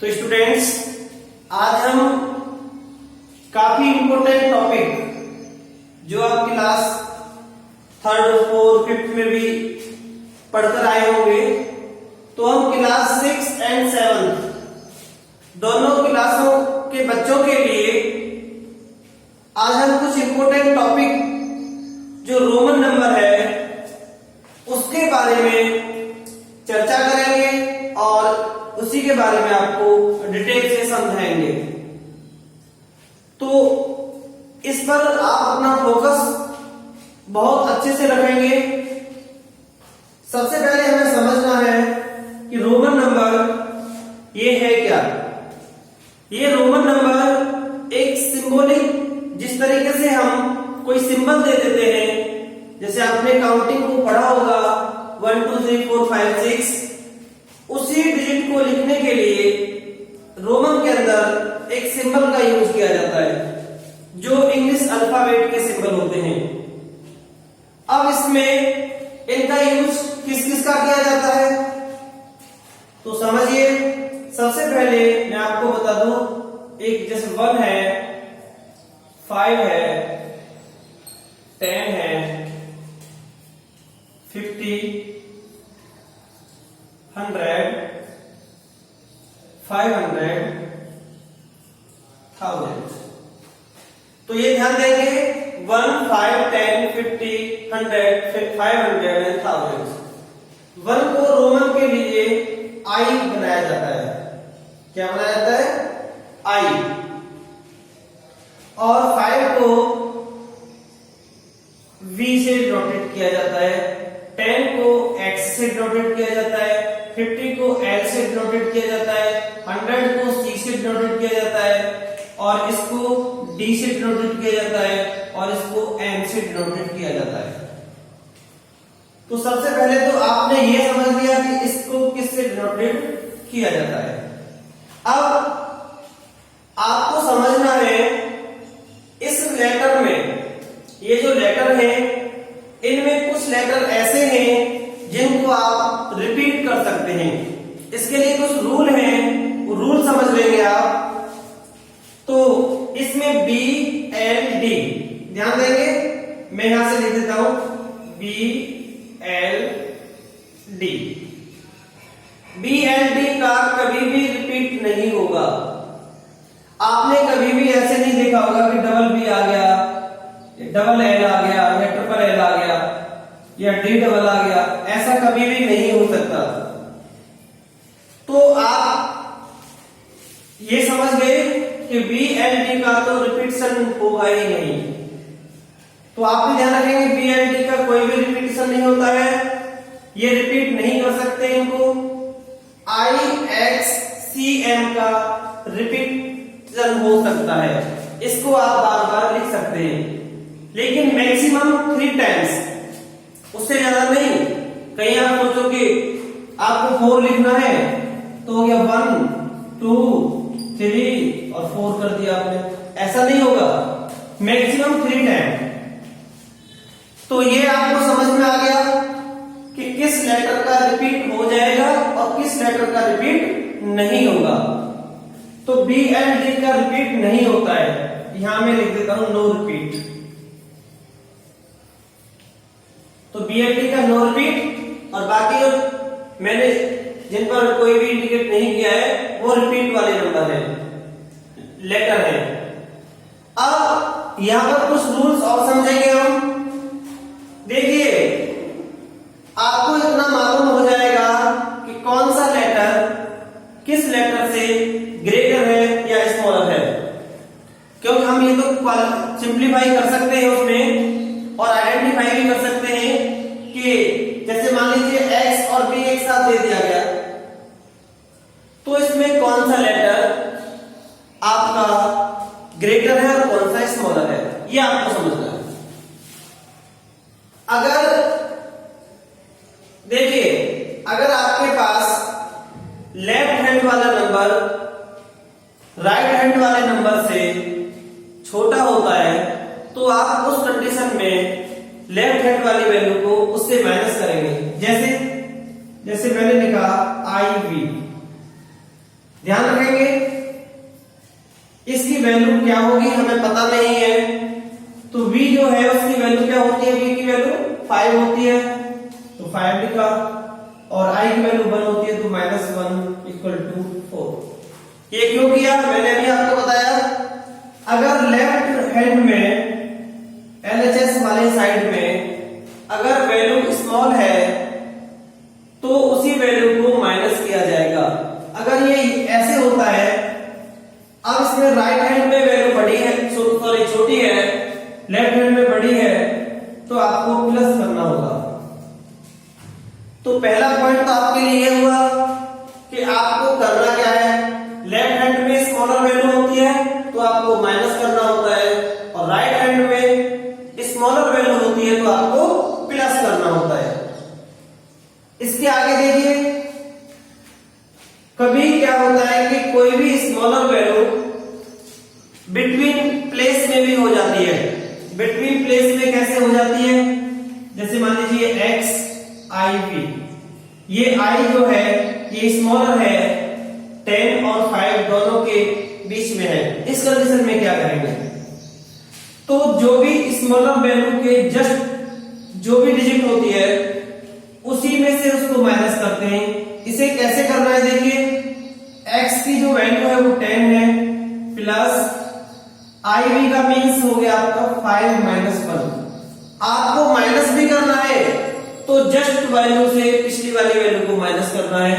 तो स्टूडेंट्स, आज हम काफी इंपॉर्टेंट टॉपिक जो आप क्लास थर्ड फोर्थ फिफ्थ में भी पढ़कर आए होंगे, तो हम क्लास 6 एंड 7 दोनों क्लासों के बच्चों के लिए आज हम कुछ इंपॉर्टेंट टॉपिक जो रोमन नंबर है उसके बारे में चर्चा करेंगे और उसी के बारे में आपको डिटेल से समझाएंगे। तो इस पर आप अपना फोकस बहुत अच्छे से रखेंगे। सबसे पहले हमें समझना है कि रोमन नंबर ये है क्या। ये रोमन नंबर एक सिंबॉलिक, जिस तरीके से हम कोई सिंबल दे देते हैं, जैसे आपने काउंटिंग को पढ़ा होगा 1 2 3 4 5 6, उसी डिजिट को लिखने के लिए रोमन के अंदर एक सिंबल का यूज किया जाता है जो इंग्लिश अल्फाबेट के सिंबल होते हैं। अब इसमें इनका यूज किस किस का किया जाता है तो समझिए। सबसे पहले मैं आपको बता दूं, एक जैसे 1 है, 5 है, 10 है, 50, 100, 500, 1000। तो ये ध्यान देंगे 1 5 10 50 100 500 एंड 1000। 1 को रोमन के लिए आई बनाया जाता है। क्या बनाया जाता है? आई। और 5 को V से डिनोटेट किया जाता है, 10 को X से डिनोटेट किया जाता है, 50 को L से डिनोटेट किया जाता है, 100 को C से डिनोटेट किया जाता है, और इसको D से डिनोटेट किया जाता है, और इसको M से डिनोटेट किया जाता है। तो सबसे पहले तो आपने ये समझ लिया कि इसको किससे डिनोटेट किया जाता है। अब आपको समझना है इस लेटर में, ये जो लेटर है इनमें कुछ लेटर ऐसे हैं जिनको आप रिपीट कर सकते हैं। इसके लिए कुछ रूल हैं, रूल समझ लेंगे आप। तो इसमें B L D ध्यान देंगे, मैं यहां से लिख देता हूं B L D। B L D का कभी भी रिपीट नहीं होगा। आपने कभी भी ऐसे नहीं देखा होगा कि डबल B आ गया, डबल L आ गया, या ट्रिपल L आ गया, या D डबल आ गया। ऐसा कभी भी नहीं हो सकता। तो आप ये समझ गए कि B L D का तो रिपीटिशन होगा ही नहीं। तो आप भी ध्यान रखेंगे B L D का कोई भी रिपीटिशन नहीं होता है, ये रिपीट नहीं कर सकते इनको। I X C M का रिपीटिशन हो सकता है, इसको आप बार बार लिख सकते हैं, लेकिन मैक्सिमम 3 टाइम्स, उससे ज्यादा नहीं। कहीं आप सोचो कि आपको 4 लिखना है तो हो गया 1 2 3 और 4 कर दिया आपने, ऐसा नहीं होगा। Maximum 3 time. तो ये आपको समझ में आ गया कि किस लेटर का रिपीट हो जाएगा और किस लेटर का रिपीट नहीं होगा। तो B L D का रिपीट नहीं होता है, यहां मैं लिख देता हूं नो रिपीट। तो B L D का नो रिपीट, और बाकी जो मैंने जिन पर कोई भी इंडिकेट नहीं किया है वो रिपीट वाले नंबर है, लेटर है। अब यहां पर कुछ रूल्स और समझेंगे हम। देखिए, आपको इतना मालूम हो जाएगा कि कौन सा लेटर किस लेटर से ग्रेटर है या स्मॉलर है, क्योंकि हम ये तो सिंप्लीफाई कर सकते हैं उसमें, और आइडेंटिफाई भी कर सकते हैं कि जैसे मान लीजिए X और B एक साथ दे दिया गया, तो इसमें कौन सा लेटर आपका ग्रेटर है और कौन सा स्मॉलर है, ये आपको समझना है। अगर देखिए, अगर आपके पास लेफ्ट हैंड वाला नंबर राइट हैंड वाले नंबर से छोटा होता है तो आप उस कंडीशन में लेफ्ट हैंड वाली वैल्यू को उससे माइनस करेंगे। जैसे मैंने लिखा IV, ध्यान रखेंगे। इसकी वैल्यू क्या होगी हमें पता नहीं है, तो v जो है उसकी वैल्यू क्या होती है, v की वैल्यू 5 होती है तो 5 लिखा, और i की वैल्यू 1 होती है तो -1 = 4। ये क्यों किया मैंने अभी आपको बताया, अगर लेफ्ट हैंड में LHS वाले साइड में अगर वैल्यू स्मॉल है तो उसी वैल्यू को माइनस किया जाएगा। अगर ये ऐसे होता है, अब इसमें राइट हैंड में वैल्यू बड़ी है, सॉरी छोटी है, लेफ्ट हैंड में बड़ी है, तो आपको प्लस करना होगा। तो पहला पॉइंट तो आपके लिए ये हुआ कि आपको करना क्या है, लेफ्ट हैंड में स्मॉलर वैल्यू होती है तो आपको माइनस करना होता है, और राइट हैंड में स्मॉलर वैल्यू होती है तो आपको प्लस करना होता है। इसके आगे देखिए, कभी क्या होता है कि कोई भी स्मॉलर वैल्यू बिटवीन प्लेस में भी हो जाती है। बिटवीन प्लेस में कैसे हो जाती है, जैसे मान लीजिए x i v, ये i जो है ये स्मॉलर है 10 और 5 दोनों के बीच में है। इस कंडीशन में क्या करेंगे, तो जो भी स्मॉलर वैल्यू के जस्ट जो भी डिजिट होती है उसी में से उसको माइनस करते हैं। इसे कैसे करना है देखिए, x की जो वैल्यू है वो 10 है, प्लस iv का मीन्स हो गया आपका 5 - 1। आपको माइनस भी करना है तो जस्ट वैल्यू से पिछली वाली वैल्यू को माइनस करना है,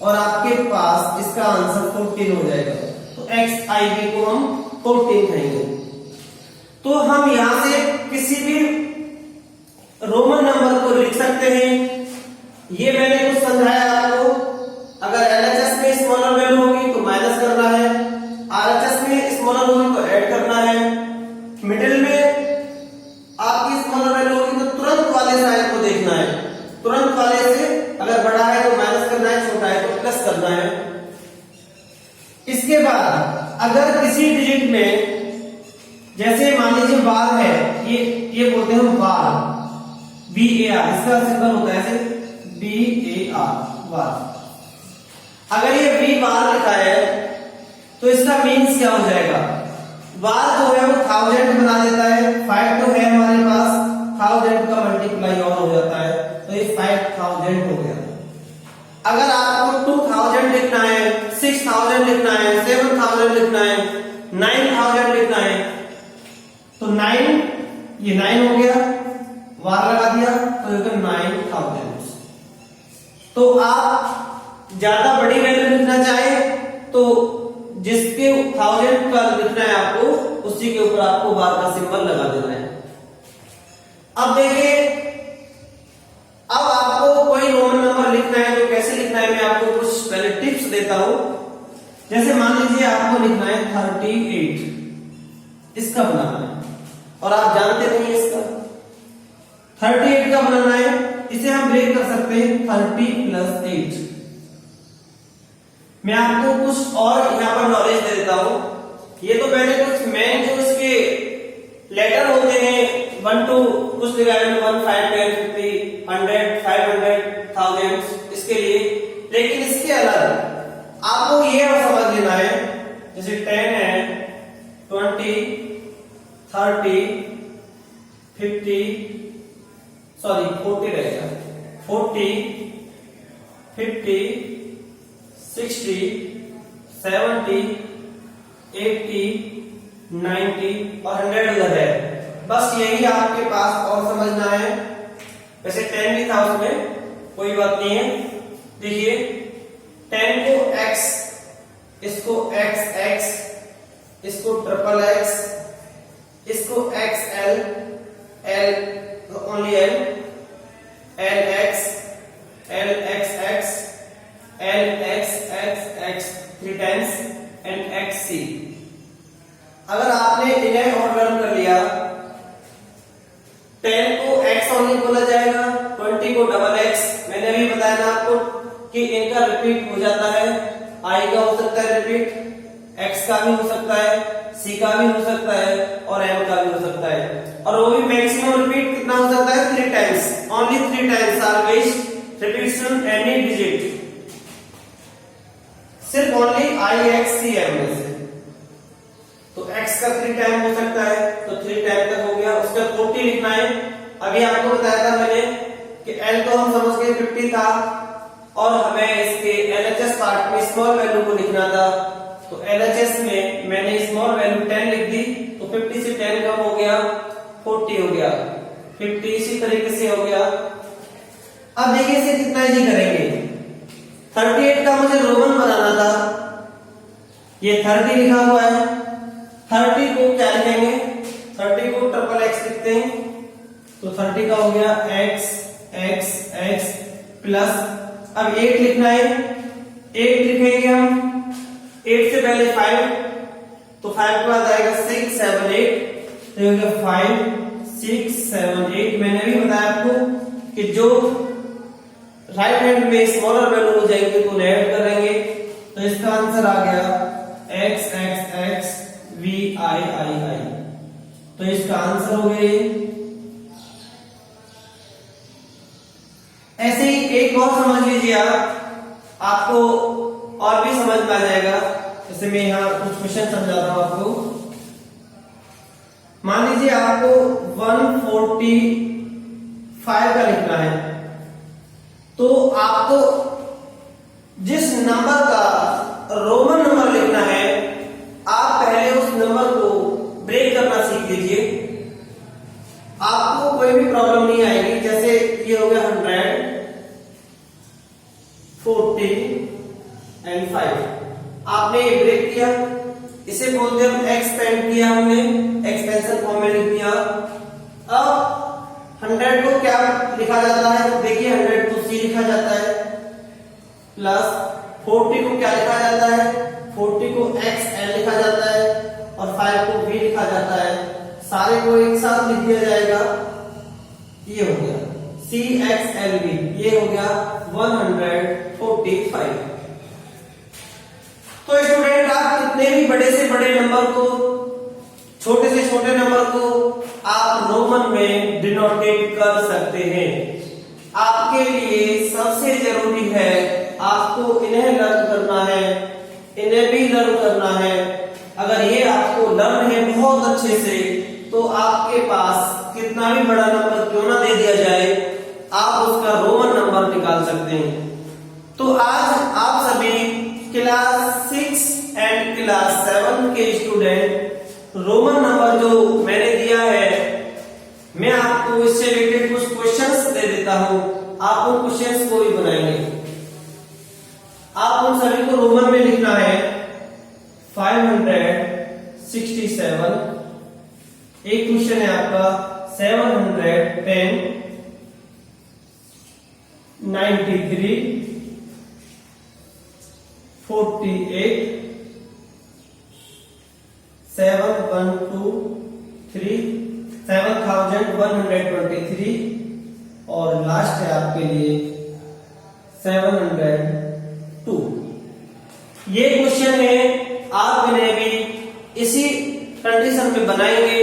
और आपके पास इसका आंसर 14 हो जाएगा। तो x iv को हम 14 कहेंगे। तो हम यहां से किसी भी रोमन नंबर को लिख सकते हैं। ये मैंने कुछ समझाया आपको। अगर LHS में स्मॉलर वैल्यू होगी तो माइनस करना है, RHS में स्मॉलर होगी तो ऐड करना है, मिडिल में आपकी स्मॉलर वैल्यू होगी तो तुरंत वाले साइड को देखना है, तुरंत वाले से अगर बड़ा है तो माइनस करना है, छोटा है तो प्लस करना है। इसके बाद अगर किसी डिजिट में, जैसे मान लीजिए बार है, ये बोलते हैं हम बार, BAR, इसका सिंबल होता है ऐसे BAR, बार। अगर ये V बार लिखा है तो इसका मीन्स क्या हो जाएगा, बार जो है वो 1000 बना देता है, 5 तो है हमारे पास, 1000 का मल्टीप्लाई और हो जाता है, तो ये 5000 हो गया। अगर आपको 2000 लिखना है, 6000 लिखना है, 7000 लिखना है, 9000 लिखना है, तो 9, ये 9 हो गया, वार लगा दिया तो ये 9000। तो आप ज्यादा बड़ी वैल्यू लिखना चाहे तो जिसके 1000 का लिखना है आपको, उसी के ऊपर आपको बार का सिंबल लगा देना है। अब देखिए, अब आपको कोई रोमन नंबर लिखना है तो कैसे लिखना है, मैं आपको कुछ पहले टिप्स देता हूं। जैसे मान लीजिए आपको लिखना है 38, इसका बनाना है, और आप जानते नहीं इसका 38 का बनाना है, इसे हम ब्रेक कर सकते हैं 30 + 8। मैं आपको कुछ और यहां पर नॉलेज दे देता हूं। ये तो मैंने कुछ मेन जो इसके लेटर होते हैं 1 to कुछ लिखा है 1, 5, 10, 50, 100, 500, 1000 इसके लिए, लेकिन इसके अलग आपको ये समझ लेना है, जैसे 10 है, 20, 30, 50, सॉरी 40 रहेगा, 40, 50, 60, 70, 80, 90 और 100 उधर है। बस यही आपके पास और समझना है। वैसे 10 भी था उसमें, कोई बात नहीं है। देखिए 10 को x, इसको XX, इसको XXX, इसको XL, L only L, LX, LXX, LXXX 3 times and XC। अगर आपने इन्हें ऑर्डर कर लिया, 10 को x ओनली बोला जाएगा, 20 को XX। मैंने अभी बताया ना आपको कि इनका रिपीट हो जाता है, I का हो सकता है रिपीट, X का भी हो सकता है, C का भी हो सकता है और M का भी हो सकता है, और वो भी मैक्सिमम रिपीट कितना हो सकता है 3 times, only 3 times are which repetition any digit। सिर्फ ओनली IXCM में से। तो x का 3 टाइम हो सकता है, तो 3 टाइम तक हो गया। उसका 40 लिखना है। अभी आपको बताया था मैंने कि L तो हम समझ गए 50 था और हमें इसके LHS पार्ट में स्मॉल वैल्यू को लिखना था। तो LHS में मैंने स्मॉल वैल्यू 10 लिख दी, तो 50 से 10 कम हो गया, 40 हो गया, 50 इसी तरीके से हो गया। अब देखिए इसे कितना इजी करेंगे। 38 का मुझे रोमन बनाना था, ये 30 लिखा हुआ है। 30 को क्या लिखेंगे, 30 को ट्रिपल x लिखते हैं, तो 30 का हो गया x x x प्लस, अब 8 लिखना है, 8 लिखेंगे हम, 8 से पहले 5, तो 5 के बाद आएगा 6 7 8, तो हो गया 5 6 7 8। मैंने भी बताया आपको कि जो राइट हैंड में स्मॉलर वैल्यू हो जाएंगे तो ऐड करेंगे, तो इसका आंसर आ गया x x x v i i i, तो इसका आंसर हो गया ये। ऐसे ही एक और समझ लीजिए आपको और भी समझ में आ जाएगा। जैसे मैं यहाँ कुछ क्वेश्चन समझाता हूं आपको। मान लीजिए आपको 145 का लिखना है, तो आपको जिस नंबर का रोमन नंबर लिखना है, आप पहले उस नंबर को ब्रेक करना सीख लीजिए, आपको कोई भी प्रॉब्लम नहीं आएगी। जैसे ये हो गया 100 40 एंड 5, आपने ये ब्रेक किया, इसे बोलते हैं एक्सपेंड किया, हमने एक्सपेंशन फॉर्म में लिख दिया। अब 100 को क्या लिखा जाता है, तो देखिए 100 को C लिखा जाता है, प्लस 40 को क्या लिखा जाता है, 40 को XL लिखा जाता है और 5 को V लिखा जाता है। सारे को एक साथ लिख दिया जाएगा, ये हो गया CXLV, ये हो गया 145। तो स्टूडेंट आप कितने भी बड़े से बड़े नंबर को, छोटे से छोटे नंबर को आप रोमन में डिनोटेट कर सकते हैं। आपके लिए सबसे जरूरी है आपको इन्हें लर्न करना है, इन्हें भी लर्न करना है। अगर ये आपको लर्न है बहुत अच्छे से, तो आपके पास कितना भी बड़ा नंबर क्यों ना दे दिया जाए, आप उसका रोमन नंबर निकाल सकते हैं। तो आज आप सभी क्लास 6 एंड क्लास 7 के स्टूडेंट रोमन नंबर जो मैंने दिया है, मैं आपको इससे रिलेटेड कुछ क्वेश्चंस दे देता हूं, आप उन क्वेश्चंस को भी बनाएंगे। आप उन सभी को रोमन में लिखना है। 567, एक क्वेश्चन है आपका 710, 93, 48, 7,123, 7,123 और लास्ट है आपके लिए 702। ये क्वेश्चन है, आप इन्हें भी इसी कंडीशन में बनाएंगे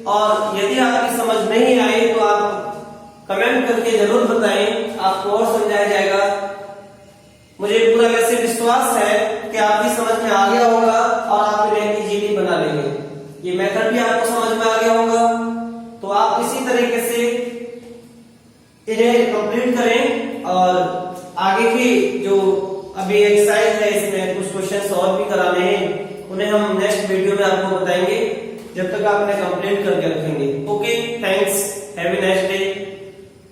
और यदि आपकी समझ नहीं आई तो आप कमेंट करके जरूर बताएं, आपको और समझाया जाएगा। मुझे पूरा वैसे विश्वास है कि आपकी समझ में आ गया होगा और आप इन्हें इजीली बना लेंगे। ये मेथड भी आपको समझ में आ गया होगा, तो आप इसी तरीके से इन्हें कंप्लीट करें और आगे की जो अभी एक्सरसाइज है इसमें कुछ क्वेश्चन और भी कराने हैं, उन्हें हम नेक्स्ट वीडियो में आपको बताएंगे। जब तक आप इन्हें कंप्लीट करके रखें।